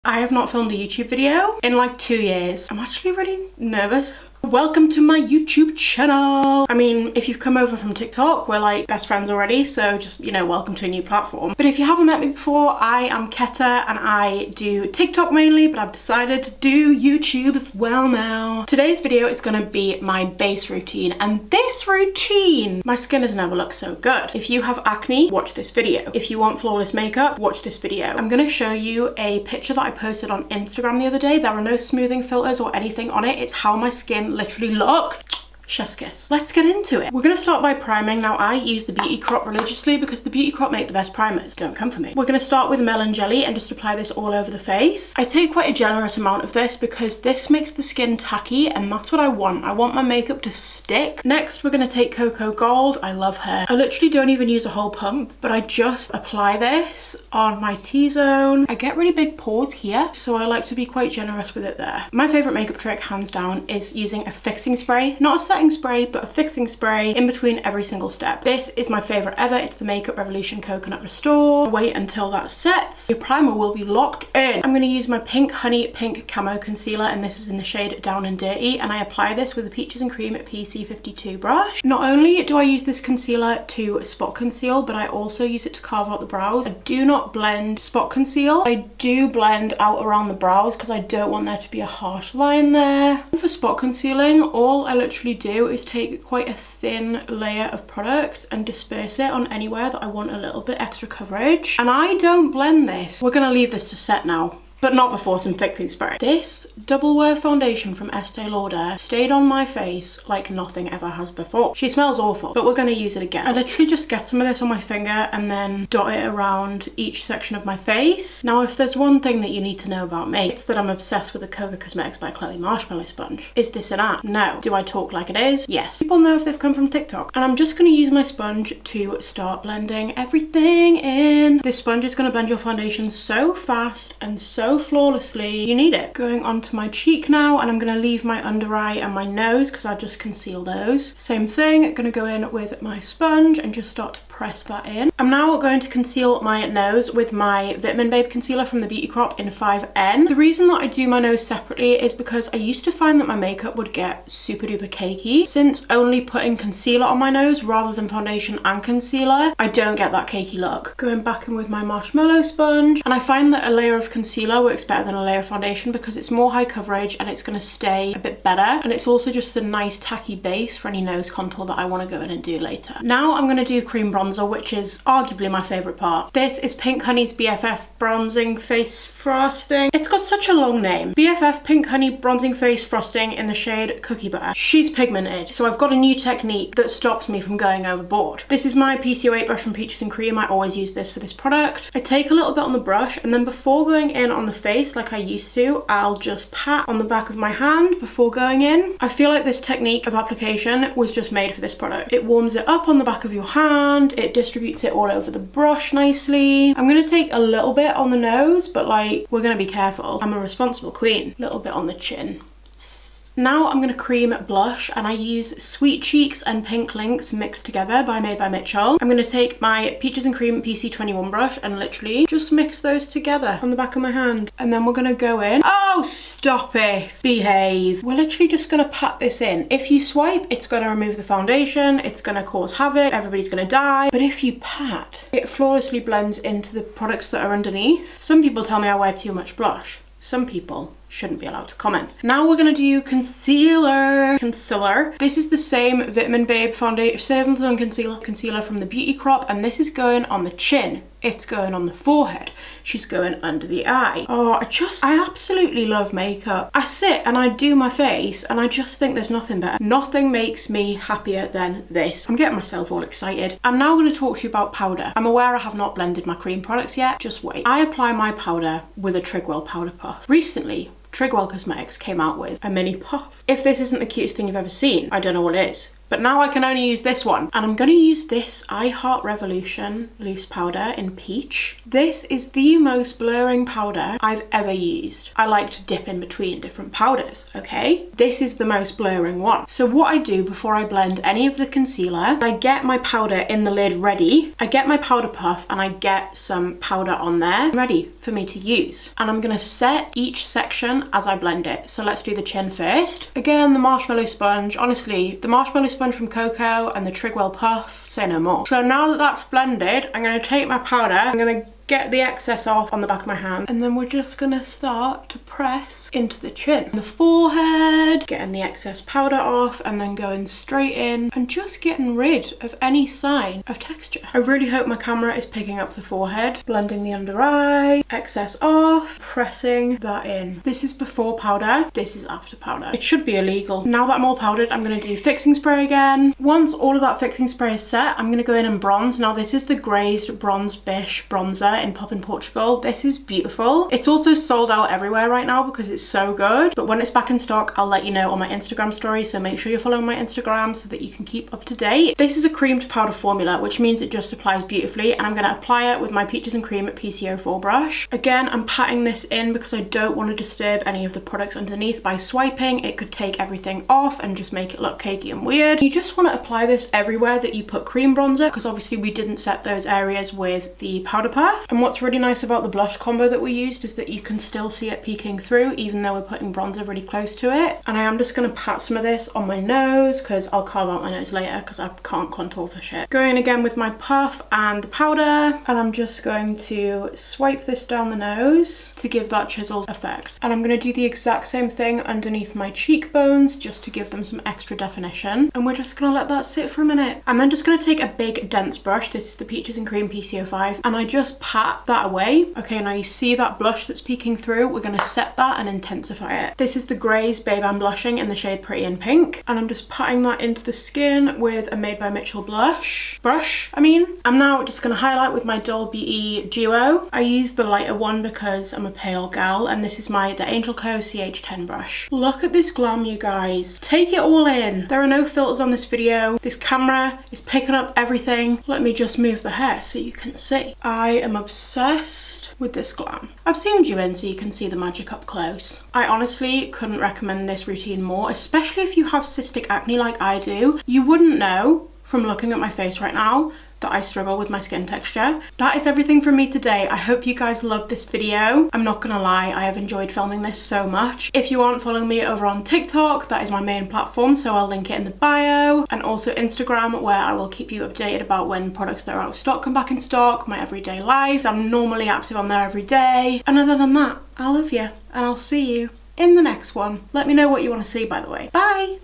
I have not filmed a YouTube video in like 2 years. I'm actually really nervous. Welcome to my YouTube channel. I mean, if you've come over from TikTok, we're like best friends already, so just, you know, welcome to a new platform. But if you haven't met me before, I am Quetta and I do TikTok mainly, but I've decided to do YouTube as well now. Today's video is gonna be my base routine, and this routine, my skin has never looked so good. If you have acne, watch this video. If you want flawless makeup, watch this video. I'm gonna show you a picture that I posted on Instagram the other day. There are no smoothing filters or anything on it. It's how my skin literally looked. Chef's kiss. Let's get into it. We're gonna start by priming. Now I use the Beauty Crop religiously because the Beauty Crop make the best primers. Don't come for me. We're gonna start with melon jelly and just apply this all over the face. I take quite a generous amount of this because this makes the skin tacky and that's what I want. I want my makeup to stick. Next, we're gonna take Cocoa Gold. I love her. I literally don't even use a whole pump, but I just apply this on my T-zone. I get really big pores here, so I like to be quite generous with it there. My favorite makeup trick, hands down, is using a fixing spray. Not a setting spray, but a fixing spray in between every single step. This is my favorite ever. It's the Makeup Revolution Coconut Restore. Wait until that sets. Your primer will be locked in. I'm going to use my Pink Honey Pink Camo Concealer, and this is in the shade Down and Dirty, and I apply this with a Peaches and Cream PC52 brush. Not only do I use this concealer to spot conceal, but I also use it to carve out the brows. I do not blend spot conceal. I do blend out around the brows because I don't want there to be a harsh line there. For spot concealing, all I literally do is take quite a thin layer of product and disperse it on anywhere that I want a little bit extra coverage. And I don't blend this. We're gonna leave this to set now, but not before some fixing spray. This double wear foundation from Estee Lauder stayed on my face like nothing ever has before. She smells awful, but we're gonna use it again. I literally just get some of this on my finger and then dot it around each section of my face. Now, if there's one thing that you need to know about me, it's that I'm obsessed with the Coca Cosmetics by Chloe Marshmallow sponge. Is this an ad? No. Do I talk like it is? Yes. People know if they've come from TikTok. And I'm just gonna use my sponge to start blending everything in. This sponge is gonna blend your foundation so fast and so flawlessly. You need it. Going onto my cheek now, and I'm going to leave my under eye and my nose because I just conceal those. Same thing, going to go in with my sponge and just start to press that in. I'm now going to conceal my nose with my Vitamin Babe concealer from the Beauty Crop in 5N. The reason that I do my nose separately is because I used to find that my makeup would get super duper cakey. Since only putting concealer on my nose rather than foundation and concealer, I don't get that cakey look. Going back in with my marshmallow sponge, and I find that a layer of concealer works better than a layer of foundation because it's more high coverage and it's going to stay a bit better, and it's also just a nice tacky base for any nose contour that I want to go in and do later. Now I'm going to do cream bronzer, which is arguably my favourite part. This is Pink Honey's BFF Bronzing Face Frosting. It's got such a long name. BFF Pink Honey Bronzing Face Frosting in the shade Cookie Butter. She's pigmented, so I've got a new technique that stops me from going overboard. This is my PC08 brush from Peaches and Cream. I always use this for this product. I take a little bit on the brush, and then before going in on the face like I used to, I'll just pat on the back of my hand before going in. I feel like this technique of application was just made for this product. It warms it up on the back of your hand, it distributes it all over the brush nicely. I'm going to take a little bit on the nose, but like, we're going to be careful. I'm a responsible queen. A little bit on the chin. Now I'm going to cream blush, and I use Sweet Cheeks and Pink Links mixed together by Made by Mitchell. I'm going to take my Peaches and Cream PC21 brush and literally just mix those together on the back of my hand. And then we're going to go in. Oh, stop it. Behave. We're literally just going to pat this in. If you swipe, it's going to remove the foundation. It's going to cause havoc. Everybody's going to die. But if you pat, it flawlessly blends into the products that are underneath. Some people tell me I wear too much blush. Some people shouldn't be allowed to comment. Now we're gonna do concealer. This is the same Vitamin Babe foundation, 7 concealer from the Beauty Crop, and this is going on the chin. It's going on the forehead. She's going under the eye. Oh, I absolutely love makeup. I sit and I do my face and I just think there's nothing better. Nothing makes me happier than this. I'm getting myself all excited. I'm now going to talk to you about powder. I'm aware I have not blended my cream products yet. Just wait. I apply my powder with a Trigwell powder puff. Recently, Trigwell Cosmetics came out with a mini puff. If this isn't the cutest thing you've ever seen, I don't know what it is. but now I can only use this one. And I'm gonna use this I Heart Revolution loose powder in peach. This is the most blurring powder I've ever used. I like to dip in between different powders, okay? This is the most blurring one. So what I do before I blend any of the concealer, I get my powder in the lid ready, I get my powder puff, and I get some powder on there ready for me to use. And I'm gonna set each section as I blend it. So let's do the chin first. Again, the marshmallow sponge. Honestly, the marshmallow sponge from Coco and the Trigwell puff, say no more. So now that that's blended, I'm gonna take my powder, I'm gonna get the excess off on the back of my hand, and then we're just gonna start to press into the chin, the forehead, getting the excess powder off, and then going straight in and just getting rid of any sign of texture. I really hope my camera is picking up the forehead. Blending the under eye, excess off, pressing that in. This is before powder, this is after powder. It should be illegal. Now that I'm all powdered, I'm gonna do fixing spray again. Once all of that fixing spray is set, I'm gonna go in and bronze. Now this is the Grazed Bronze Bish bronzer in Pop in Portugal. This is beautiful. It's also sold out everywhere right now because it's so good, but when it's back in stock, I'll let you know on my Instagram story, so make sure you're following my Instagram so that you can keep up to date. This is a cream to powder formula, which means it just applies beautifully, and I'm going to apply it with my Peaches and Cream PCO4 brush. Again, I'm patting this in because I don't want to disturb any of the products underneath by swiping. It could take everything off and just make it look cakey and weird. You just want to apply this everywhere that you put cream bronzer, because obviously we didn't set those areas with the powder puff. And what's really nice about the blush combo that we used is that you can still see it peeking through even though we're putting bronzer really close to it. And I am just going to pat some of this on my nose because I'll carve out my nose later because I can't contour for shit. Going again with my puff and the powder, and I'm just going to swipe this down the nose to give that chiseled effect. And I'm going to do the exact same thing underneath my cheekbones just to give them some extra definition. And we're just going to let that sit for a minute. I'm then just going to take a big dense brush. This is the Peaches and Cream PCO5, and I just pat that away. Okay, now you see that blush that's peeking through? We're going to set that and intensify it. This is the Graze Babe I'm Blushing in the shade Pretty in Pink, and I'm just patting that into the skin with a Made by Mitchell brush. I'm now just going to highlight with my Dull Beauty Duo. I use the lighter one because I'm a pale gal, and this is the Angel Co CH10 brush. Look at this glam, you guys. Take it all in. There are no filters on this video. This camera is picking up everything. Let me just move the hair so you can see. I am obsessed with this glam. I've zoomed you in so you can see the magic up close. I honestly couldn't recommend this routine more, especially if you have cystic acne like I do. You wouldn't know from looking at my face right now that I struggle with my skin texture. That is everything from me today. I hope you guys loved this video. I'm not gonna lie, I have enjoyed filming this so much. If you aren't following me over on TikTok, that is my main platform, so I'll link it in the bio, and also Instagram, where I will keep you updated about when products that are out of stock come back in stock, my everyday lives. I'm normally active on there every day. And other than that, I love you, and I'll see you in the next one. Let me know what you want to see, by the way. Bye!